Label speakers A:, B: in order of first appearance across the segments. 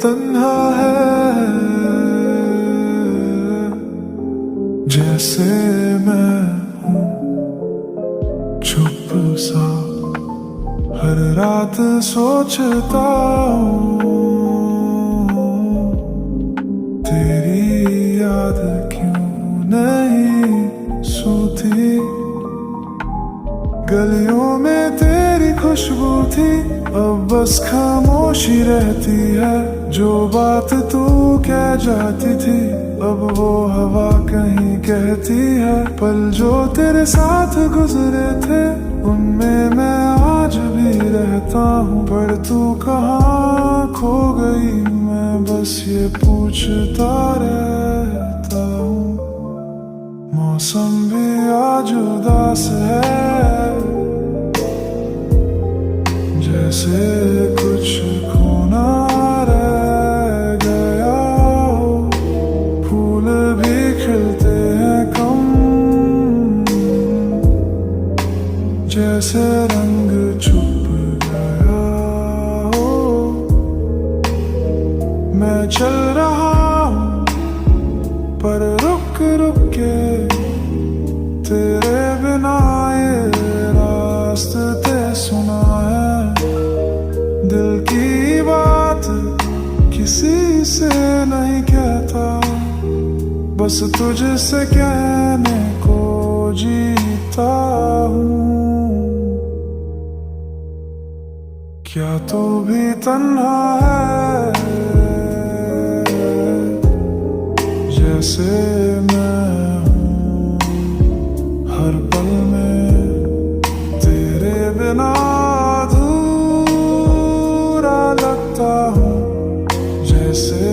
A: तन्हा है, जैसे मैं हूँ चुप सा, हर रात सोचता हूँ तेरी याद क्यों नहीं सोती। गलियों में तेरी खुशबू थी, अब बस खामोशी रहती है। जो बात तू कह जाती थी, अब वो हवा कहीं कहती है। पल जो तेरे साथ गुजरे थे, उनमें मैं आज भी रहता हूँ। पर तू कहाँ खो गई, मैं बस ये पूछता रहता हूँ। मौसम भी आज उदास है, जैसे कुछ खोना रह गया हो। फूल भी खिलते हैं कम, जैसे रंग छुप गया हो। मैं चल रहा हूँ पर रुक रुक के, तेरे बिना ये रास्ते सुना है। दिल की बात किसी से नहीं कहता, बस तुझसे कहने को जीता हूँ। क्या तू भी तन्हा है, जैसे मैं हूँ। हर पल में तेरे बिना अधूरा लगता हूँ, जैसे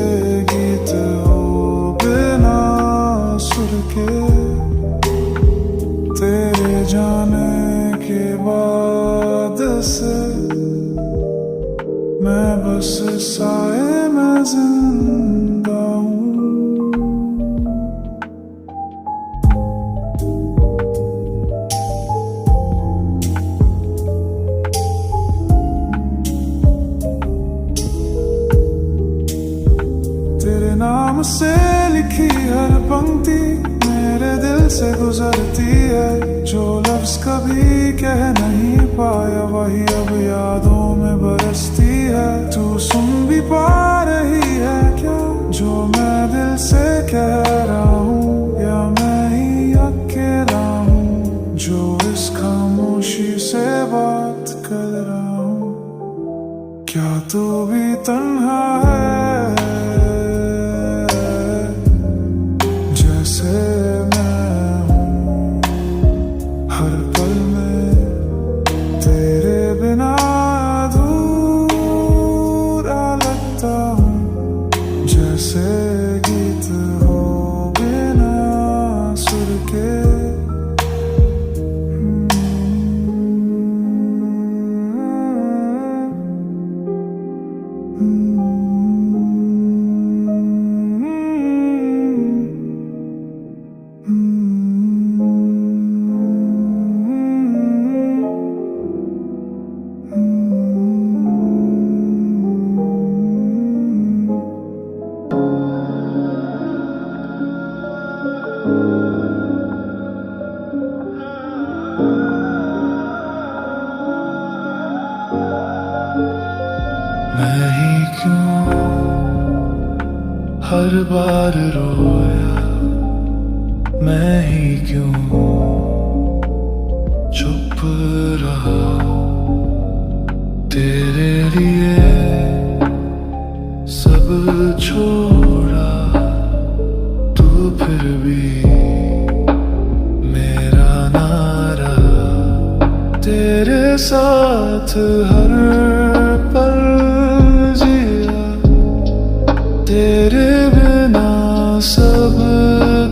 A: गीत हो बिना सुर के। तेरे जाने के बाद से मैं बस साए में जिंदा हूँ। तेरे नाम से लिखी हर पंक्ति मेरे दिल से गुजरती है। जो लफ्ज कभी कह नहीं पाया, वही अब यादों में बरसती है। तू सुन भी पा रही है क्या, जो मैं दिल से कह रहा हूँ, या मैं ही अकेला हूँ जो इस खामोशी से बात कर रहा हूँ। क्या तू भी तन्हा है, जैसे मैं हूँ। हर पल में तेरे बिना अधूरा लगता हूँ, जैसे गीत हो बिना सुर के। मैं ही क्यों हर बार रोया, मैं ही क्यों चुप रहा। तेरे लिए सब छोड़ा, तू फिर भी मेरा ना रहा। तेरे साथ हर पल जिया, तेरे बिना सब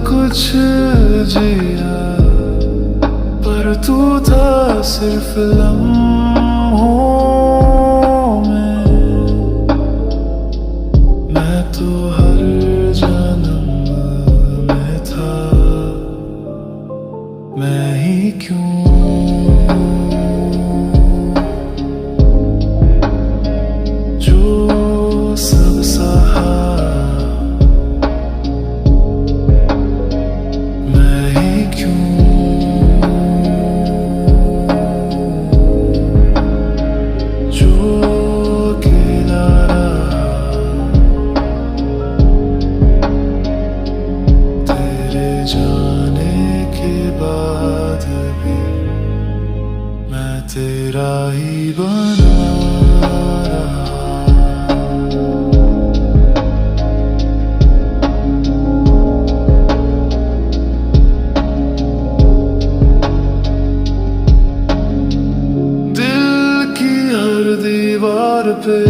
A: कुछ जिया। पर तू था सिर्फ लम्हों में, मैं तो हर जन्म में था। मैं ही क्यों जो सब सा पे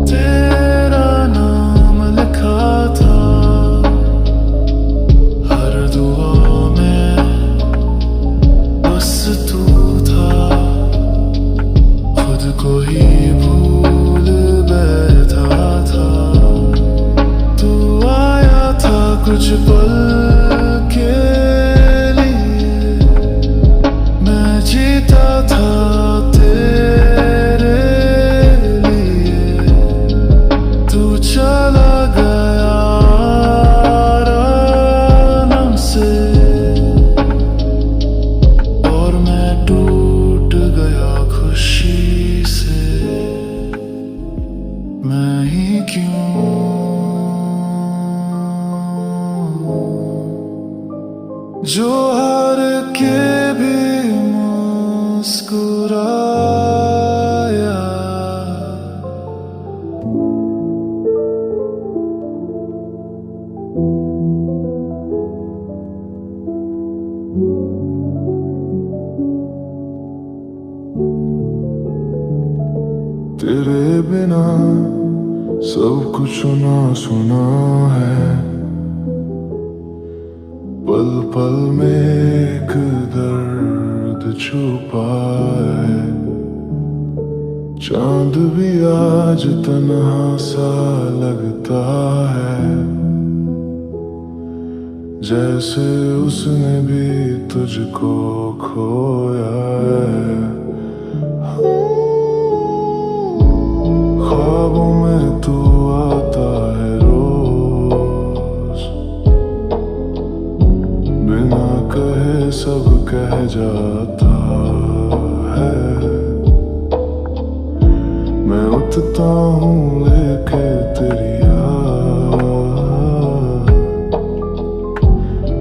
A: तेरा नाम लिखा था, हर दुआ में बस तू था, खुद को ही भूल बैठा था। तू आया था कुछ पल के लिए, मैं जीता था तेरे लिए। तू चला गया आराम से, और मैं टूट गया खुशी से। मैं ही क्यों जो हार के भी मुस्कुराया। तेरे बिना सब कुछ सुना सुना है, पल पल में एक दर्द छुपा है। चांद भी आज तन्हा सा लगता है, जैसे उसने भी तुझको खोया है। ख्वाबों में तू आता है रोज, बिना कहे सब कह जाता है। मैं उठता हूँ लेके तेरी याद,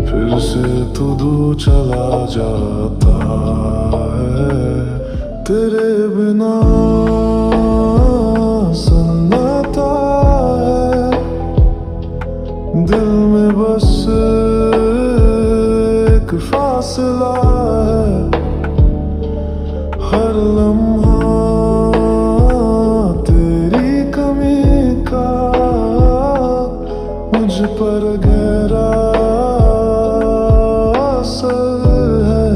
A: फिर से तू दूर चला जाता है। तेरे बिना सन्नाटा है, दिल में बस एक फासला है। हर लम्हा तेरी कमी का मुझ पर गहरा असर है।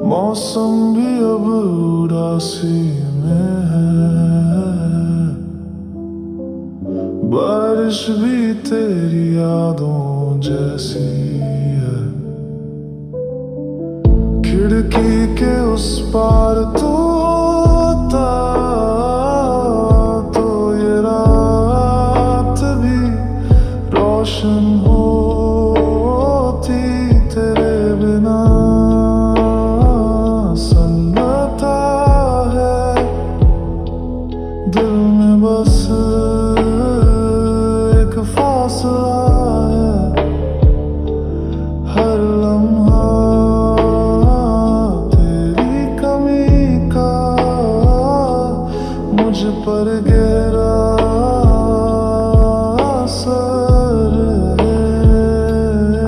A: मौसम भी अब उदासी में है, बारिश भी तेरी यादों जैसी है। खिड़की के उस पार तू होता तो ये रात भी रोशन होती। तेरे बिना दिल में बस एक फासला है। हर लम्हा तेरी कमी का मुझ पर गहरा असर है।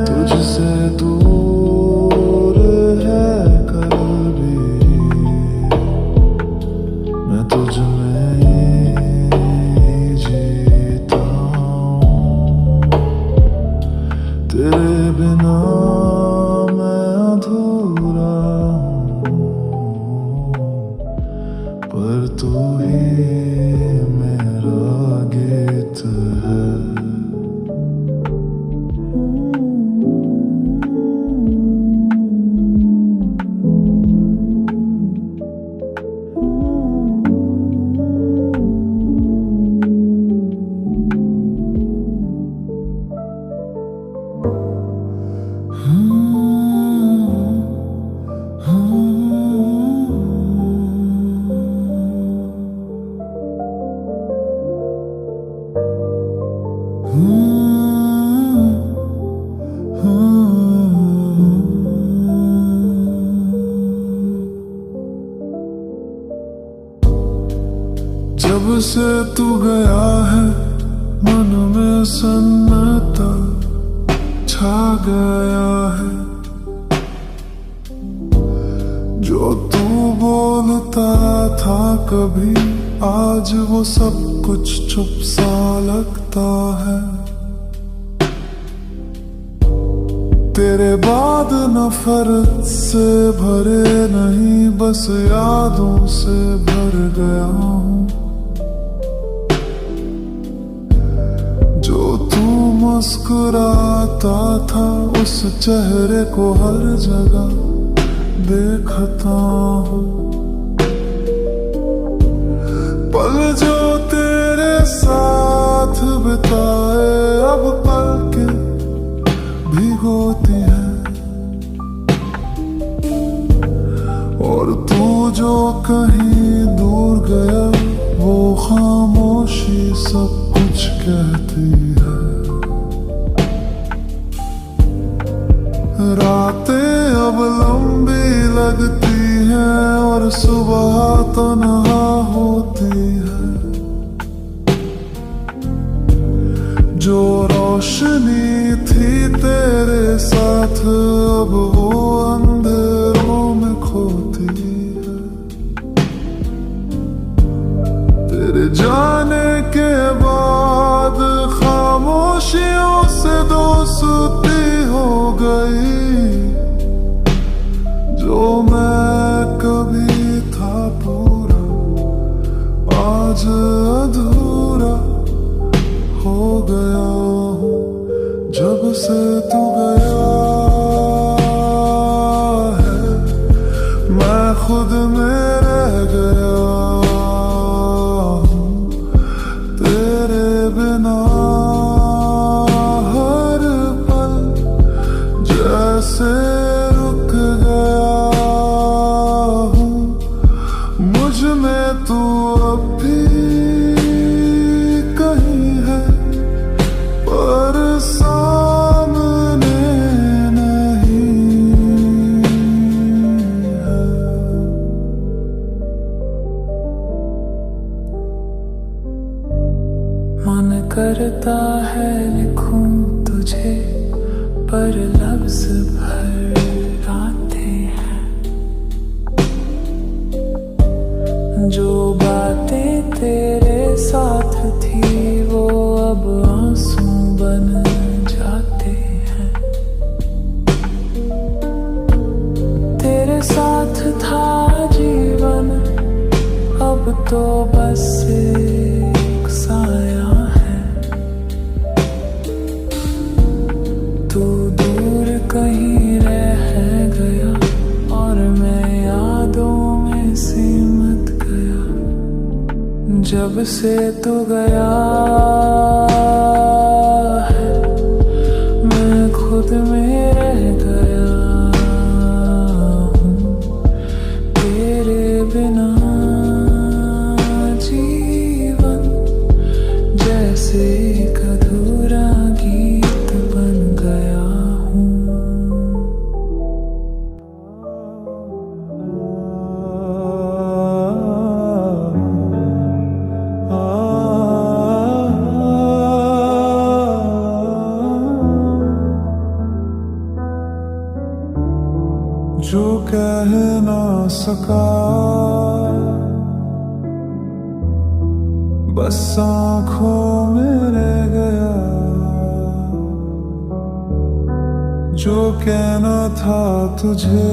A: तुझसे दूर है कर भी मैं तुझ में जीता हूँ। तेरे बिना मैं अधूरा हूँ, पर तू ही मेरा गीत है। से तू गया है मन में सन्नाटा छा गया है। जो तू बोलता था कभी आज वो सब कुछ चुप सा लगता है। तेरे बाद नफरत से भरे नहीं बस यादों से भर गया हूँ। जो तू मुस्कुराता था उस चेहरे को हर जगह देखता हूँ। पल जो तेरे साथ बिताए अब पलकें भिगोती है। और तू जो कहीं दूर गया वो खामोशी सब कुछ कहती है। रातें अब लंबी लगती हैं और सुबह तन्हा होती है। जो रोशनी थी तेरे साथ अब वो अंधेरों में खोती है। तेरे जाने के बाद खामोशियों से दोस्ती हो गई। जो मैं कभी था पूरा आज अधूरा हो गया हूँ। जब से तू गया है मैं खुद में रह गया हूँ। तेरे बिना हर पल जैसे रुक गया हूँ। मुझ में तू अब भी कहीं है पर सामने नहीं है।
B: मन करता है लिखूं तुझे पर लफ्ज भर आते हैं। जो बातें तेरे साथ थी वो अब आंसू बन जाते हैं। तेरे साथ था जीवन अब तो बस एक साया है। तू दूर कहीं रह गया और मैं यादों में सिमट गया। जब से तू गया है मैं खुद में रह गया हूँ। तेरे बिना जीवन जैसे एक अधूरा गीत बन गया हूँ।
A: जो कह ना सका बस आँखों में रह गया। जो कहना था तुझे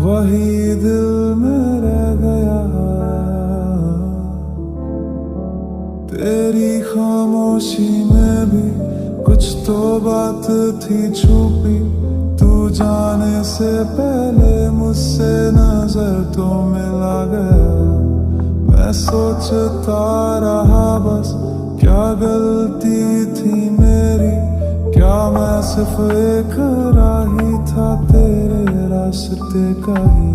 A: वही दिल में रह गया। तेरी खामोशी में भी कुछ तो बात थी छुपी। तू जाने से पहले मुझसे नजर तो मिला गया। मैं सोचता रहा बस क्या गलती थी मेरी। क्या मैं सिर्फ एक राही था तेरे रास्ते का ही।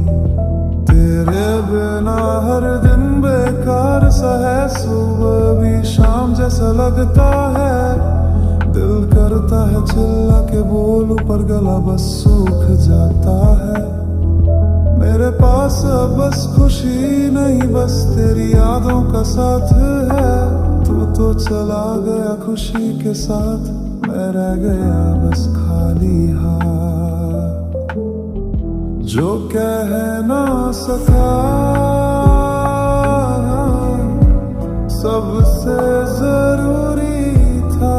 A: तेरे बिना हर दिन बेकार सा है। सुबह भी शाम जैसा लगता है। दिल करता है चिल्ला के बोलूं पर गला बस सूख जाता है। मेरे पास अब बस खुशी नहीं, बस तेरी यादों का साथ है। तू तो चला गया खुशी के साथ, मैं रह गया बस खाली हाथ। जो कह ना सका सबसे जरूरी था,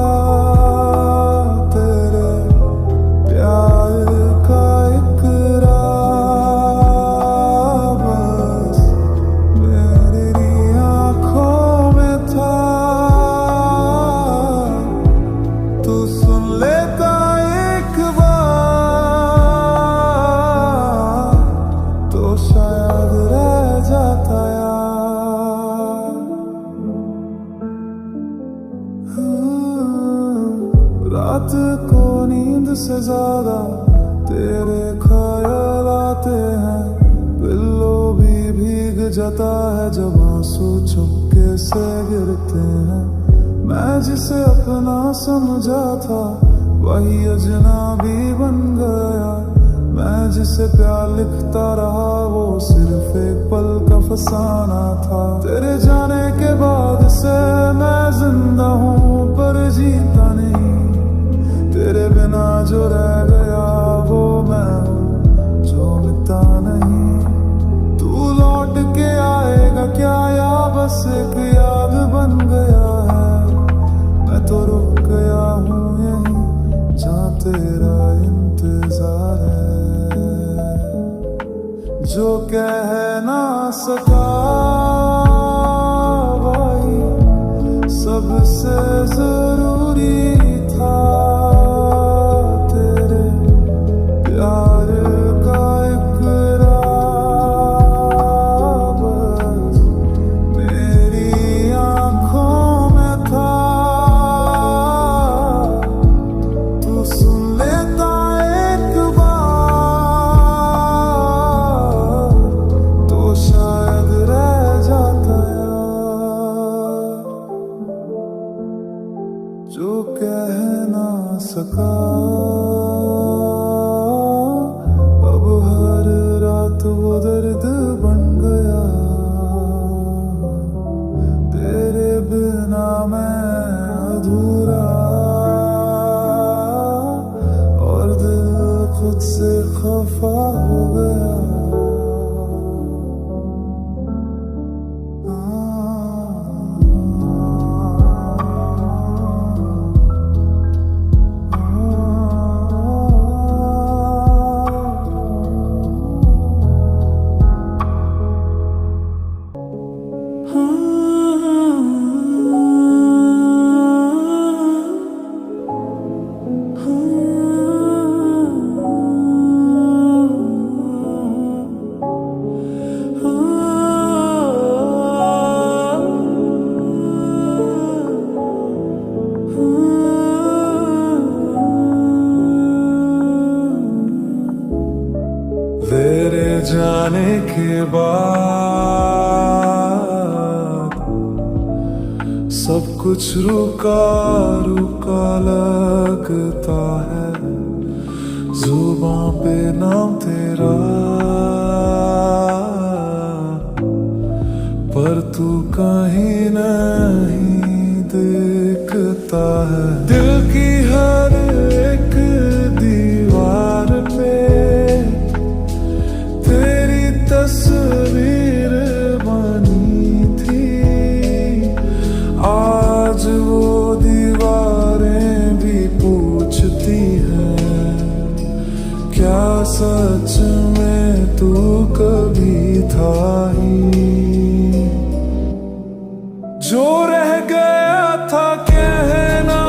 A: तेरे प्यार का इकरार बस मेरी आंखों में था। तू सुन लेता एक बार तो शायद रह जाता यार। रात को नींद से ज्यादा तेरे ख्याल आते हैं, पिल्लो भी भीग जाता है जब आंसू चुपके से गिरते हैं। मैं जिसे अपना समझा था वही अजनबी बन गया, मैं जिसे प्यार लिखता रहा वो सिर्फ एक पल का फसाना था। तेरे जाने के बाद से मैं जिंदा हूँ पर जीता नहीं, तेरे बिना जो रह गया वो मैं हूँ जो मिटा नहीं। तू लौट के आएगा क्या या बस एक याद बन गया है, मैं तो रुक गया हूँ यहीं जहाँ तेरा इंतजार है। जो कह ना सका भाई सबसे जरूरी था, तेरे प्यार का इकरार बस मेरी आंखों में था। तू सुन लेता एक बार तो शायद रह जाता यार। जो कह ना सका अब हर रात वो दर्द बन गया, तेरे बिना मैं अधूरा और दिल खुद से खफा हो गया। तेरे जाने के बाद सब कुछ रुका रुका लगता है, जुबां पे नाम तेरा पर तू कहीं नहीं दिखता है। दिल की हर एक दीवार पे तेरी तस्वीर बनी थी, आज वो दीवारें भी पूछती हैं क्या सच में तू कभी था ही। जो रह गया था कहना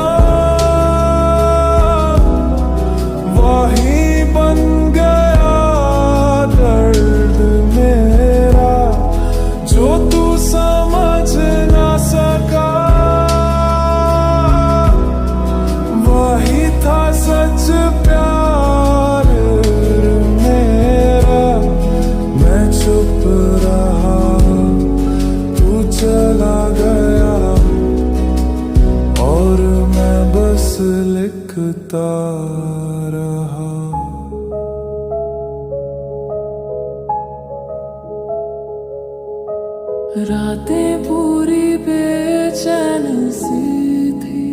B: रातें पूरी बेचैन सी थी,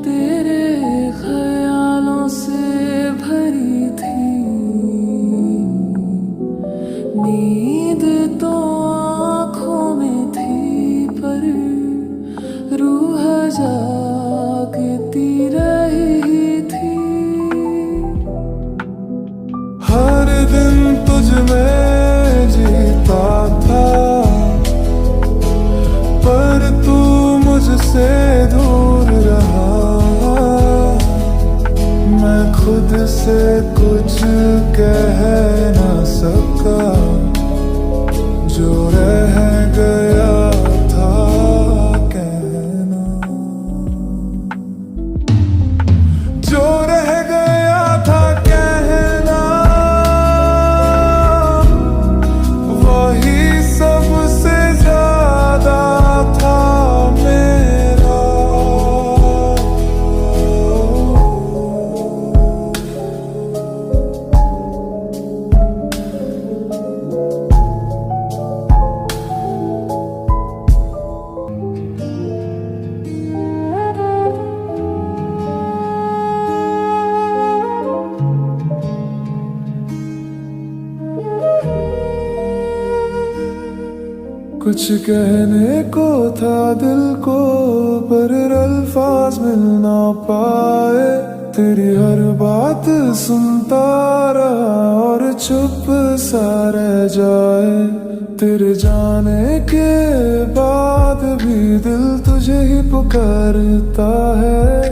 B: तेरे ख्यालों से भरी थी। नींद तो आँखों में थी पर रूह जागती रही थी।
A: हर दिन तुझ में जीता था, पर तू मुझसे दूर रहा। मैं खुद से कुछ कह ना सका, जो रह गया था कहना। जो रह गया था कहना, वही सबसे ज्यादा था मेरा। कुछ कहने को था दिल को, पर अल्फाज मिल ना पाए। तेरी हर बात सुनता रहा और चुप सा रह जाए। तेरे जाने के बाद भी दिल तुझे ही पुकारता है।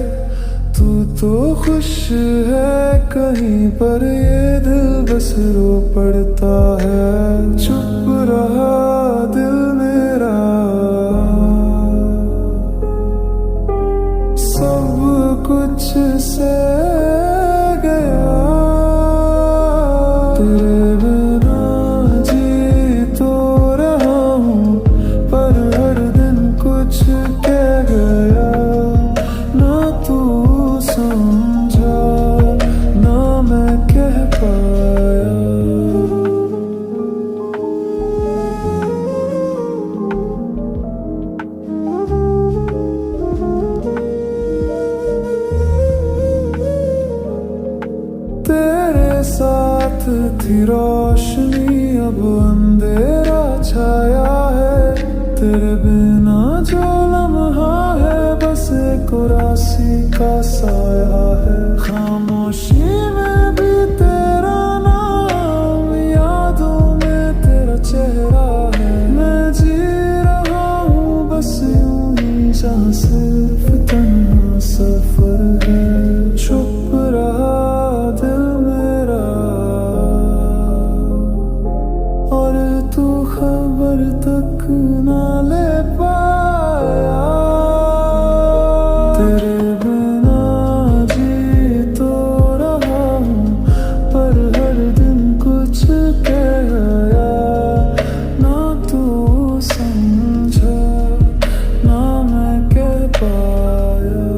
A: तू तो खुश है कहीं पर ये दिल बस रो पड़ता है। चुप रहा दिल मेरा, सब कुछ से गया। तेरे बिना जी तो रहा हूँ, पर हर दिन कुछ कह गया। ना तू समझा ना मैं कह पाया। तेरे साथ थी रोशनी, अब अंधेरा छाया है। तेरे बिना जो लम्हा है बस एक उदासी का साया है। खामोशी में भी तेरा नाम, यादों में तेरा चेहरा है। मैं जी रहा हूँ बस यूं ही, जहाँ सिर्फ तन्हा सफर है। चुप रहा दिल मेरा, और तू खबर तक ना ले पाया। तेरे बिना जी तो रहा हूँ, पर हर दिन कुछ कह गया। ना तू समझा ना मैं कह पाया।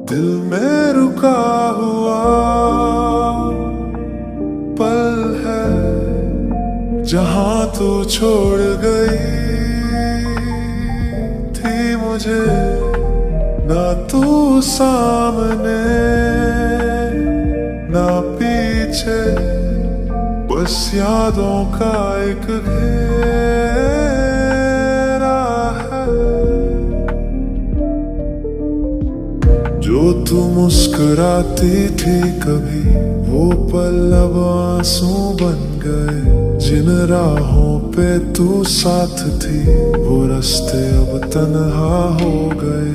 A: दिल में रुका हुआ पल है, जहां तू छोड़ गई थी मुझे। ना तू सामने ना पीछे, बस यादों का एक घेरा है। जो तू मुस्कुराती थी कभी, वो पल अब आंसू बन गए। जिन राहों पे तू साथ थी, वो रास्ते अब तन्हा हो गए।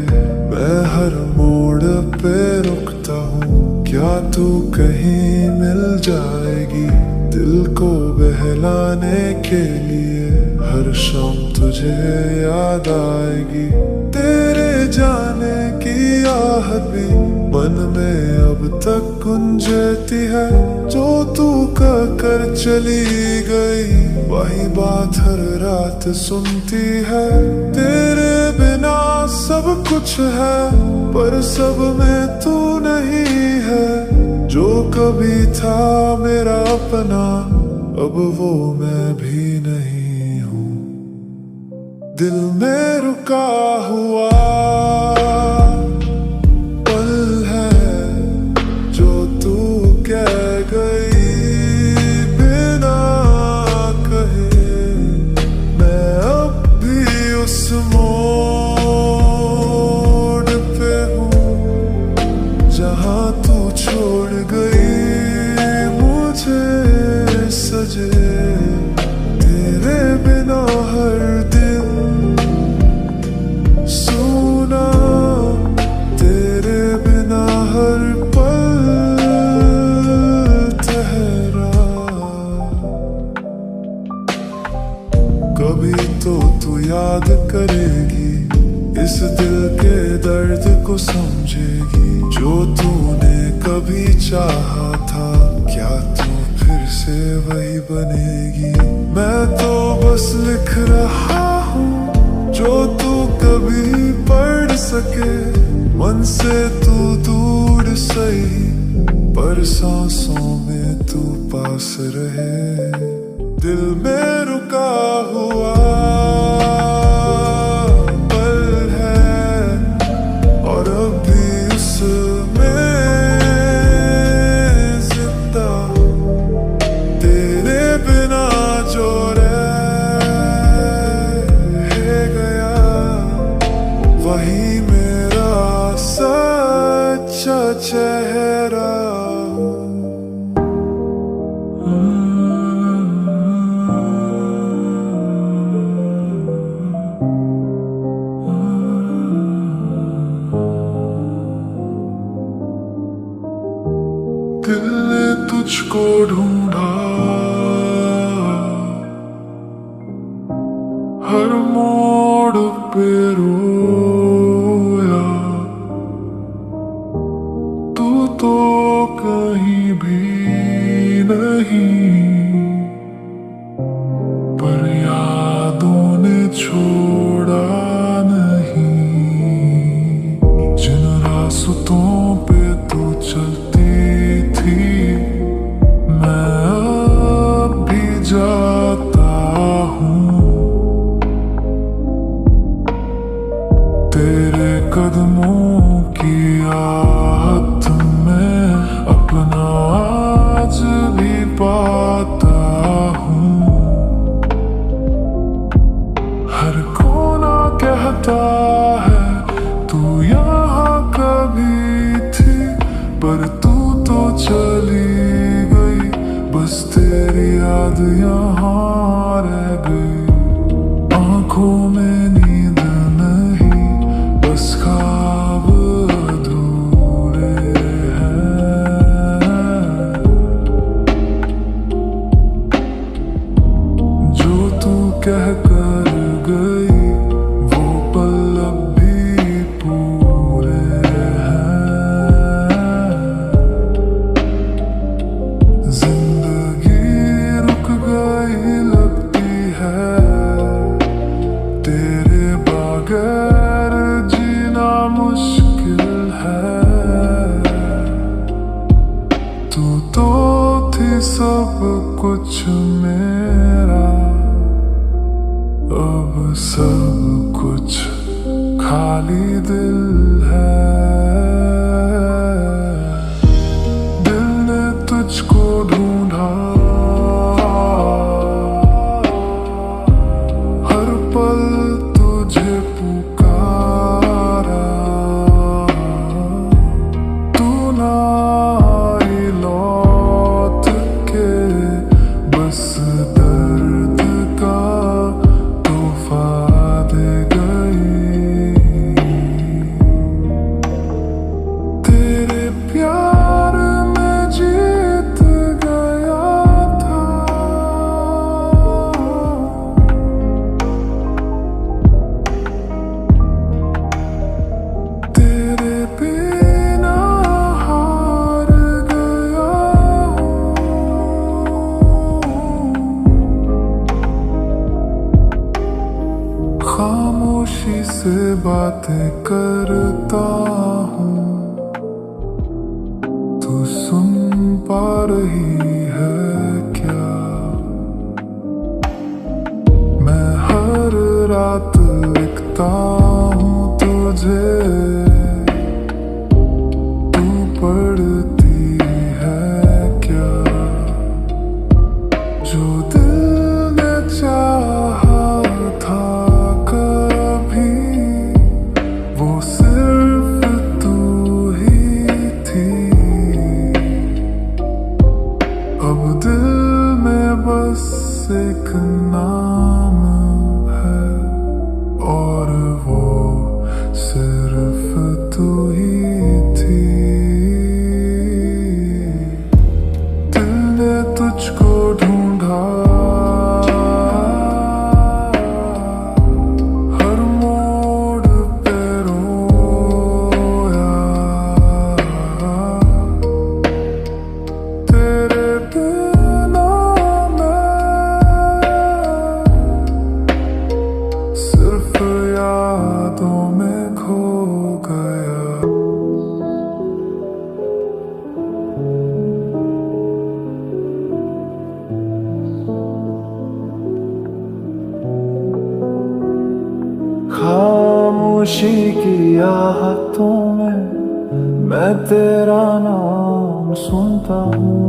A: मैं हर मोड़ पे रुकता हूँ, क्या तू कहीं मिल जाएगी? दिल को बहलाने के लिए हर शाम तुझे याद आएगी। तेरे की आहट भी मन में अब तक गुंजती है। जो तू कर चली गई वही बात हर रात सुनती है। तेरे बिना सब कुछ है पर सब में तू नहीं है। जो कभी था मेरा अपना अब वो मैं भी नहीं हूँ। दिल में रुका हुआ पल है जो तू कह गई बिना कहे। मैं अब भी उस मोड़ पे हूँ जहाँ तू छोड़ गई मुझे सजे। तेरे बिना हर दिन सुना, तेरे बिना हर पल ठहरा। कभी तो तू याद करेगी इस दिल के दर्द को समझेगी। जो तूने कभी चाहा था क्या तू फिर से वही बनेगी। मैं तो बस लिख रहा हूँ जो तू कभी पढ़ सके। मन से तू दूर सही पर सांसों में तू पास रहे। दिल में रुका हुआ पल है और अब भी उसमें जिंदा। तेरे बिना जो रह गया वही मेरा सच्चा चेहरा। दिल ने तुझको ढूंढा हर मोड़ पे रोया। तू तो कहीं भी नहीं पर यादों ने छोड़ा नहीं। जिन रास्तों पे तू चलती थी मैं अब भी जाता हूँ। तेरे कदमों की आहट में अपना आज भी पाता हूँ। हर कोना कहता है तू यहाँ कभी थी पर तू तो चली गई। बस तेरी याद यहाँ रह गई। आँखों में नींद नहीं बस ख्वाब अधूरे हैं। जो तू कह कर गई वो पल अब भी पूरे हैं। जिंदगी रुक गई लगती है तेरे बगैर जीना मुश्किल है। तू तो थी सब कुछ मेरा अब सब कुछ खाली दिल है। दिल ने तुझको ढूंढा हर पल तुझे पुकारा। तू ना आई लौट के बस दर्द का तोहफा दे गई। बातें करता हूँ, तू सुन पा रही है क्या? मैं हर रात लिखता हूँ तुझे, तू पढ़ती है क्या? जो दिल ने चाहा था कभी, वो सिर्फ तू ही थी। अब दिल में बस एक नाम है, और वो सिर्फ तू ही थी। दिल ने तुझको ढूंढा, हर मोड़ पे रोया, तेरे बिना मैं सिर्फ यादों में खो गया। खामोशी की आहटों में मैं तेरा नाम सुनता हूँ,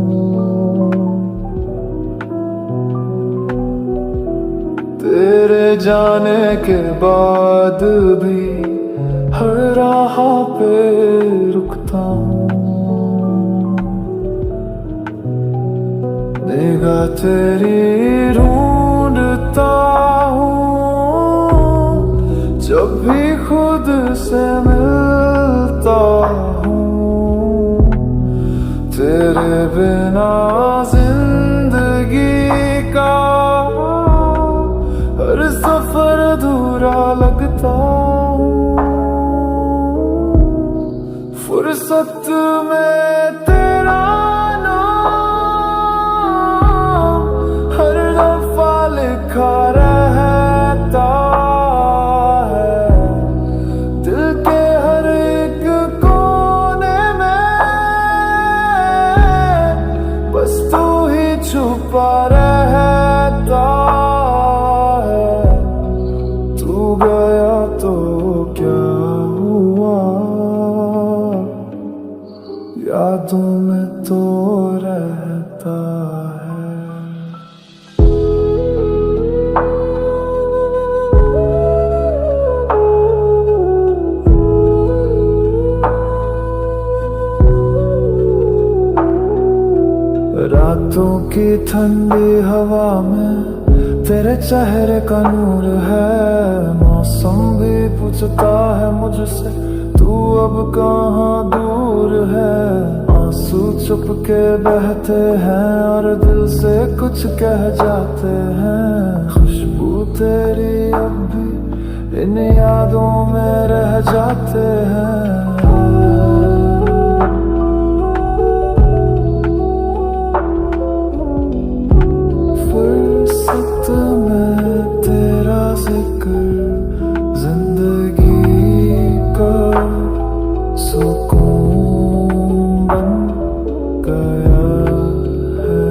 A: तेरे जाने के बाद भी हर राह पे रुकता हूँ। निगाह तेरी ढूंढता हूँ, जब भी खुद से मिलता हूँ। तेरे बिना जिंदगी का हर सफर अधूरा लगता हूँ। फुर्सत में तेरा नाम हर दफा लिखा रहता है, दिल के हर एक कोने में बस तू ही छुपा रहता है। तू गया तो क्या हुआ, यादों में तो रहता है। रातों की ठंडी हवा में तेरे चेहरे का नूर है। मौसम भी पूछता है मुझसे, तू अब कहाँ दूर है। आंसू चुप के बहते हैं और दिल से कुछ कह जाते हैं। खुशबू तेरी अब भी इन यादों में रह जाते हैं। फुर्सत में तेरा जिक्र जिंदगी का सुकून बन गया है।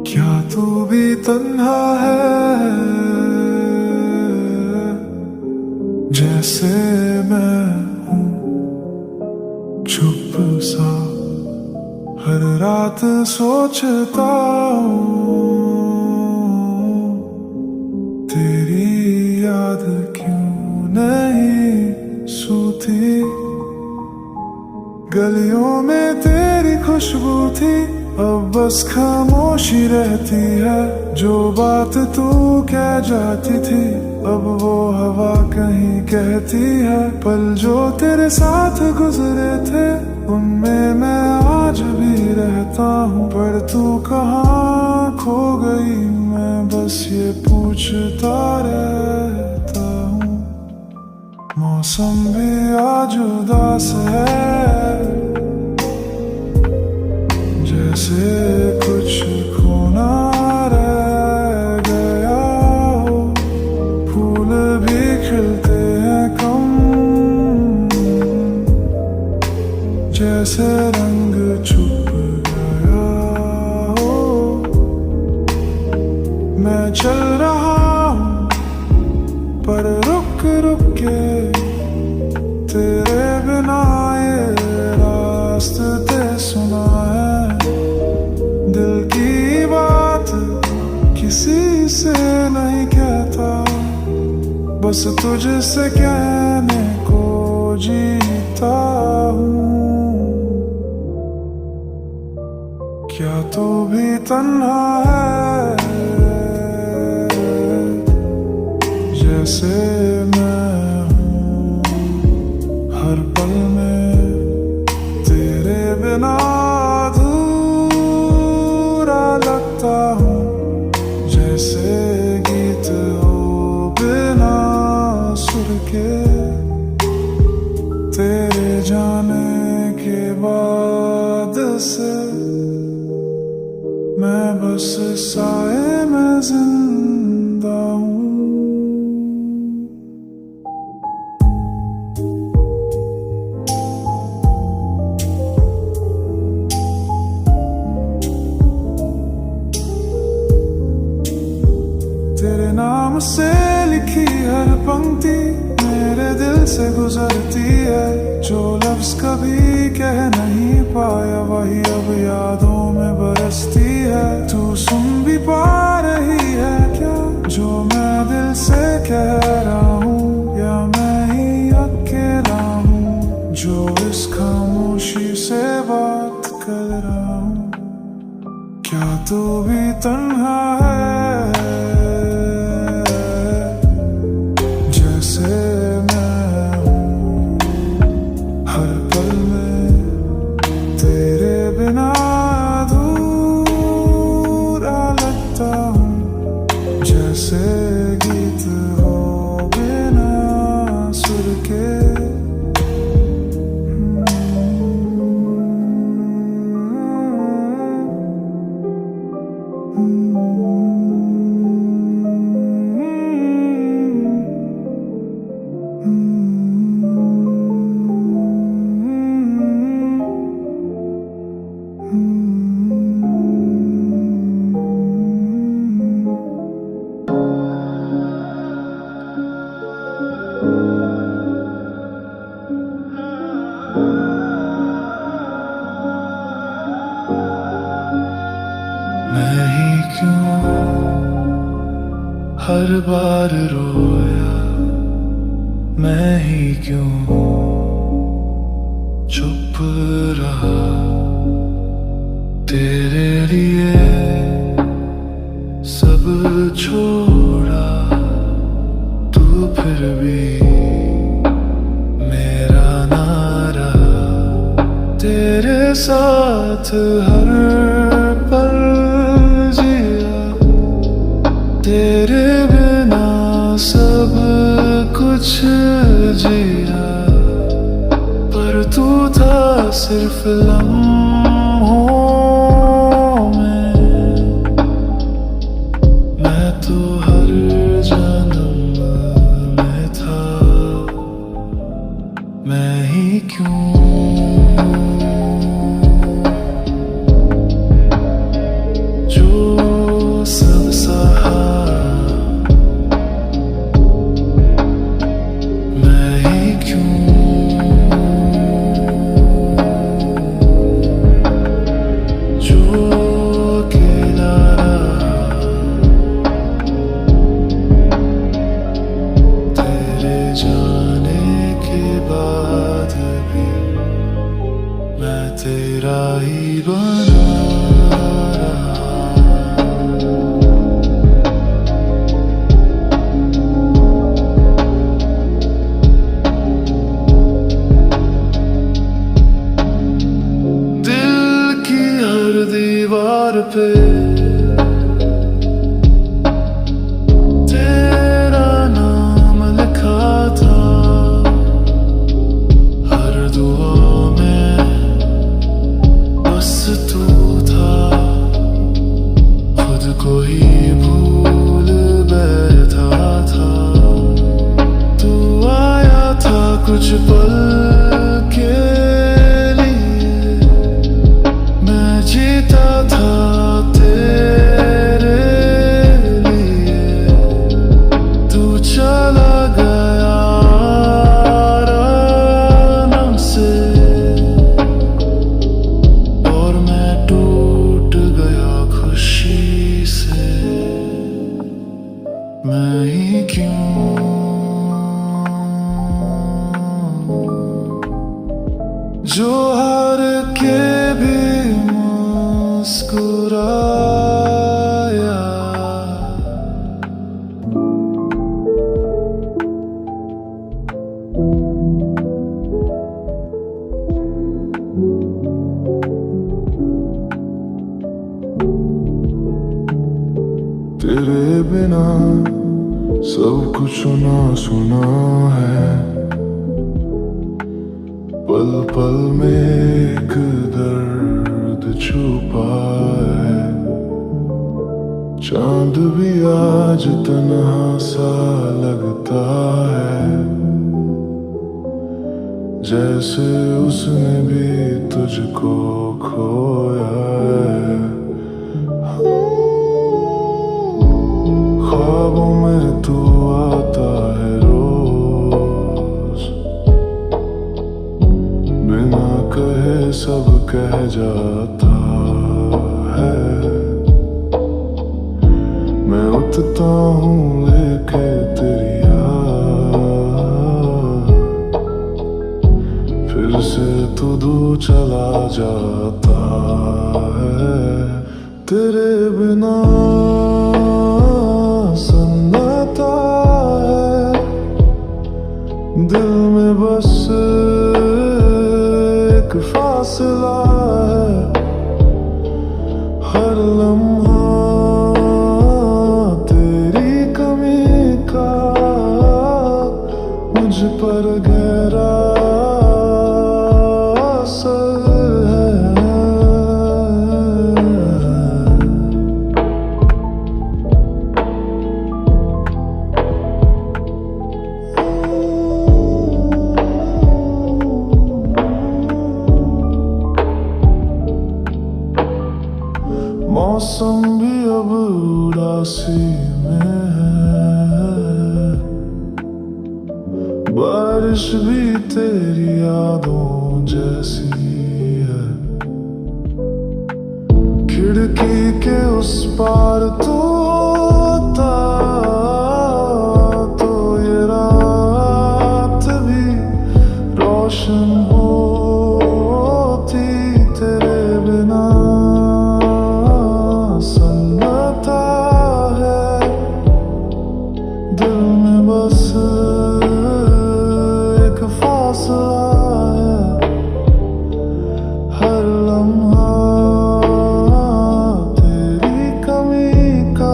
A: क्या तू भी तन्हा है जैसे मैं हूँ? चुप सा हर रात सोचता हूँ, तेरी याद क्यों नहीं सोती? गलियों में तेरी खुशबू थी, अब बस खामोशी रहती है। जो बात तू कह जाती थी, अब वो हवा कहीं कहती है। पल जो तेरे साथ गुजरे थे, उनमें मैं आज भी रहता हूँ। पर तू कहाँ खो गई, मैं बस ये पूछता रहता हूँ। मौसम भी आज उदास है, जैसे कुछ खोना रह गया हो। फूल भी खिलते हैं कम, जैसे रंग छुप गया हो। मैं चल रहा हूँ पर रुक रुक के, तेरे बिना ये रास्ते सुना है। दिल की बात किसी से नहीं कहता, बस तुझसे कहने को जीता हूँ। क्या तू भी तन्हा है, जैसे मैं हूँ। हर पल में तेरे बिना अधूरा लगता हूँ। जैसे गीत हो बिना सुर के, तेरे जाने के बाद से मैं बस साए में जिंदा हूँ। तेरे नाम से लिखी हर पंक्ति मेरे दिल से गुजरती है। जो लफ्ज कभी कह नहीं पाया, वही अब यादों में बरसती है। तू सुन भी पा रही है क्या, जो मैं दिल से कह रहा हूँ, या मैं ही अकेला हूँ जो इस खामोशी से बात कर रहा हूँ। क्या तू भी तन्हा है, जैसे मैं हूँ। हर पल में तेरे बिना अधूरा लगता हूँ। जैसे गीत हो बिना सुर के। मैं ही क्यों हर बार रोया, मैं ही क्यों चुप रहा। तेरे लिए सब छोड़ा, तू फिर भी मेरा ना रहा। तेरे साथ हर पल जिया, तेरे बिना सब कुछ जिया। पर तू था सिर्फ लम्हों में, मैं तो हर जन्म में था। मैं ही क्यों जो सब सहा, मैं ही क्यों तेरा ही बना रहा। दिल की हर दीवार पे तेरा नाम लिखा था, हर दुआ में बस तू था, खुद को ही भूल बैठा था। तू आया था कुछ पल के लिए, मैं जीता था तेरे लिए। तू चला गया आराम से, और मैं टूट गया खुशी से। मैं ही क्यों जो हार के भी मुस्कुराया। तेरे बिना सब कुछ सुना सुना है, पल पल में एक दर्द छुपा है। चांद भी आज तन्हा सा लगता है, जैसे उसने भी तुझको खोया है। ख्वाबों में तू आता है रोज, बिना कहे सब कह जाता है। मैं उठता हूँ लेके तेरी याद, फिर से तू दूर चला जाता है। तेरे बिना सन्नाटा है, दिल में बस एक फासला है। हर लम्हा तेरी कमी का मुझ पर गहरा असर है। मौसम भी अब उदासी में है, बारिश भी तेरी यादों जैसी है। खिड़की के उस पार तू होता तो ये रात भी रोशन होती। तेरे बिना सन्नाटा है, दिल में बस एक फासला है। हर लम्हा तेरी कमी का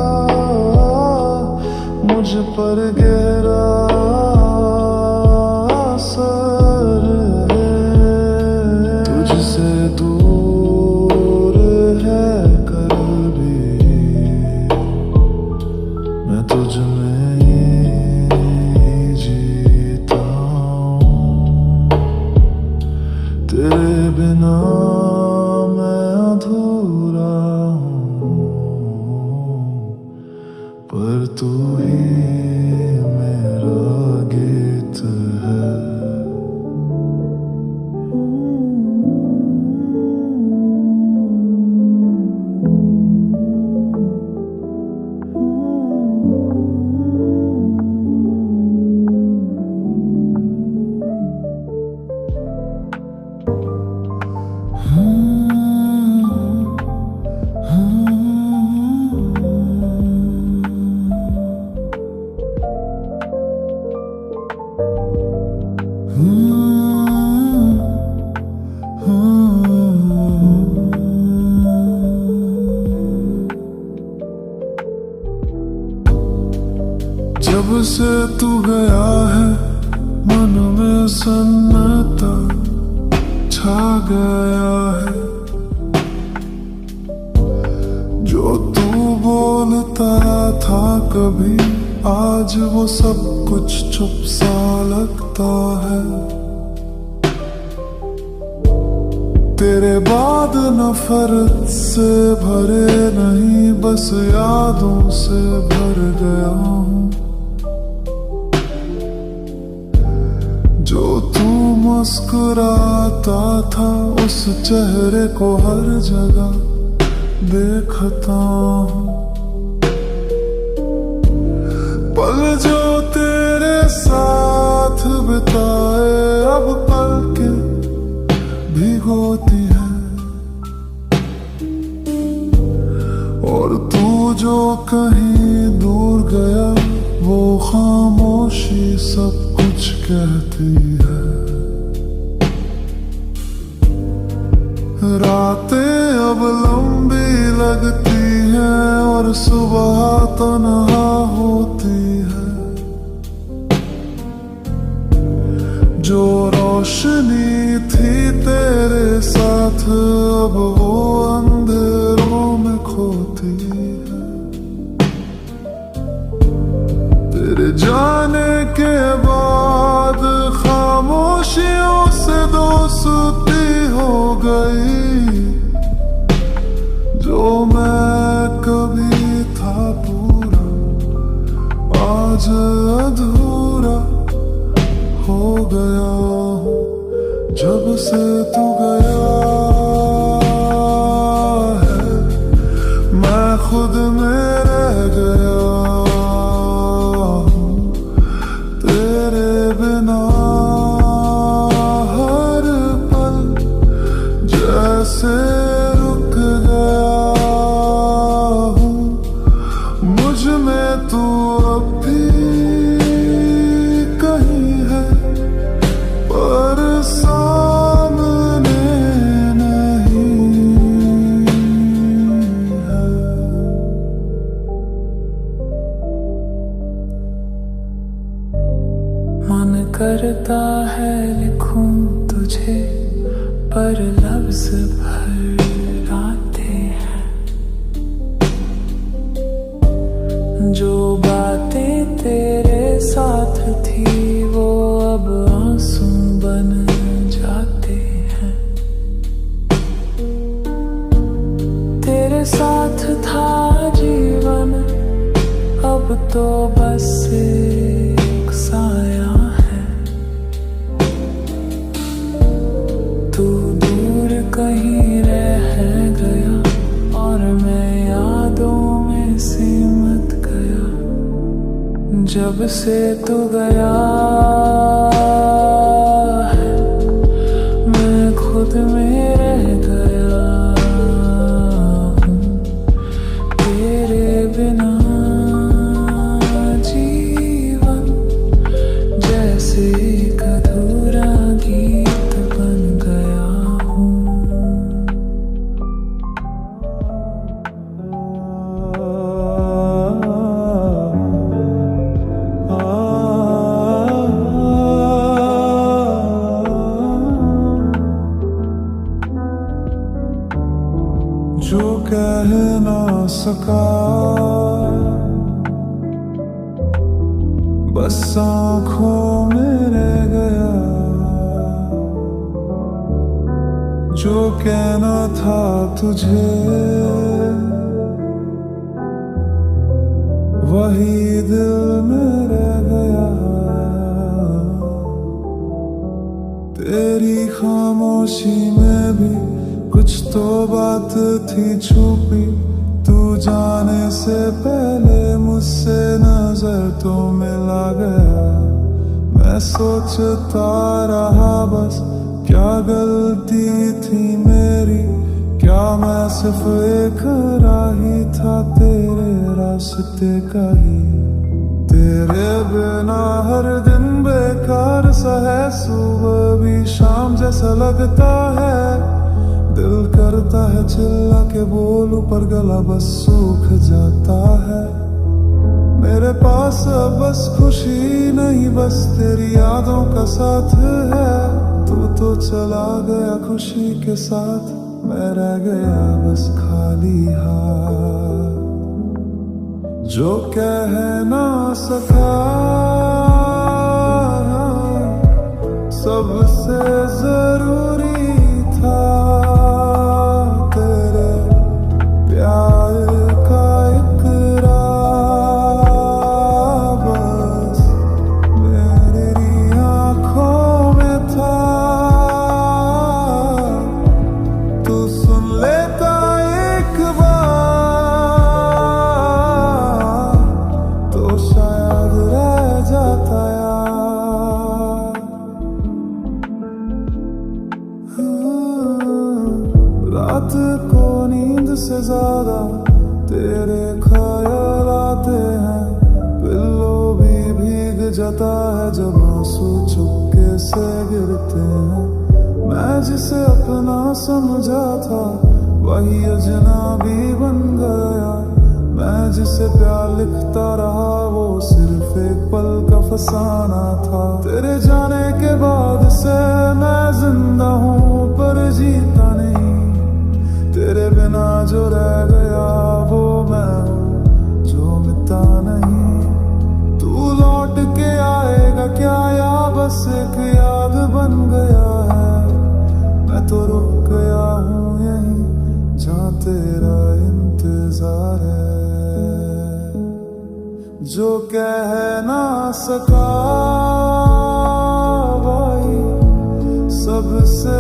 A: जब से तू गया है मन में सन्नाटा छा गया है। जो तू बोलता था कभी आज वो सब कुछ चुप सा लगता है। तेरे बाद नफरत से भरे नहीं बस यादों से भर गया हूँ। जो तू मुस्कुराता था उस चेहरे को हर जगह देखता हूँ। पल जो तेरे साथ बिताए अब पल के भिगोती है। और तू जो कहीं दूर गया वो खामोशी सब कुछ कहती है। रातें अब लंबी लगती हैं और सुबह तन्हा होती है। जो रोशनी थी तेरे साथ अब वो अंधेरों में खोती है। तेरे जाने के बाद खामोशियों से दोस्ती हो गई। जो मैं कभी था पूरा आज अधूरा हो गया हूँ। जब से तू गया है मैं खुद में रह गया हूँ। तेरे बिना हर पल जैसे रुक गया हूँ। मुझ में तू अब भी कहीं है पर सामने नहीं है।
B: मन करता है लिखूं तुझे पर लफ्ज भर आते हैं। जो बातें तेरे साथ थी वो अब आंसू बन जाते हैं। तेरे साथ था जीवन अब तो बस एक साया है। तू दूर कहीं रह गया और मैं यादों में सिमट गया। जब से तू गया है मैं खुद में रह गया हूँ। तेरे बिना जीवन जैसे एक अधूरा गीत बन गया हूँ।
A: जो कह ना सका बस आँखों में रह गया। जो कहना था तुझे वही दिल में रह गया। तेरी खामोशी में भी कुछ तो बात थी छुपी। तू जाने से पहले मुझसे नजर तो मिला गया। मैं सोचता रहा बस क्या गलती थी मेरी। क्या मैं सिर्फ एक राही था तेरे रास्ते का ही। तेरे बिना हर दिन बेकार सा है। सुबह भी शाम जैसा लगता है। दिल करता है चिल्ला के बोलूं पर गला बस सूख जाता है। मेरे पास अब बस खुशी नहीं, बस तेरी यादों का साथ है। तू तो चला गया खुशी के साथ, मैं रह गया बस खाली हाथ। जो कह ना सका सबसे जरूरी था, तेरे प्यार का इकरार बस मेरी आंखों में था। तू सुन लेता एक बार तो शायद रह जाता यार। रात को नींद से ज्यादा तेरे ख्याल आते हैं, पिल्लो भी भीग जाता है जब आंसू चुपके से गिरते हैं। मैं जिसे अपना समझा था वही अजनबी बन गया, मैं जिसे प्यार लिखता रहा वो सिर्फ एक पल का फसाना था। तेरे जाने के बाद से मैं जिंदा हूँ पर जीता नहीं, तेरे बिना जो रह गया वो मैं हूँ जो मिटा नहीं। तू लौट के आएगा क्या या बस एक याद बन गया है, मैं तो रुक गया हूँ यहीं जहाँ तेरा इंतजार है। जो कह ना सका भाई सबसे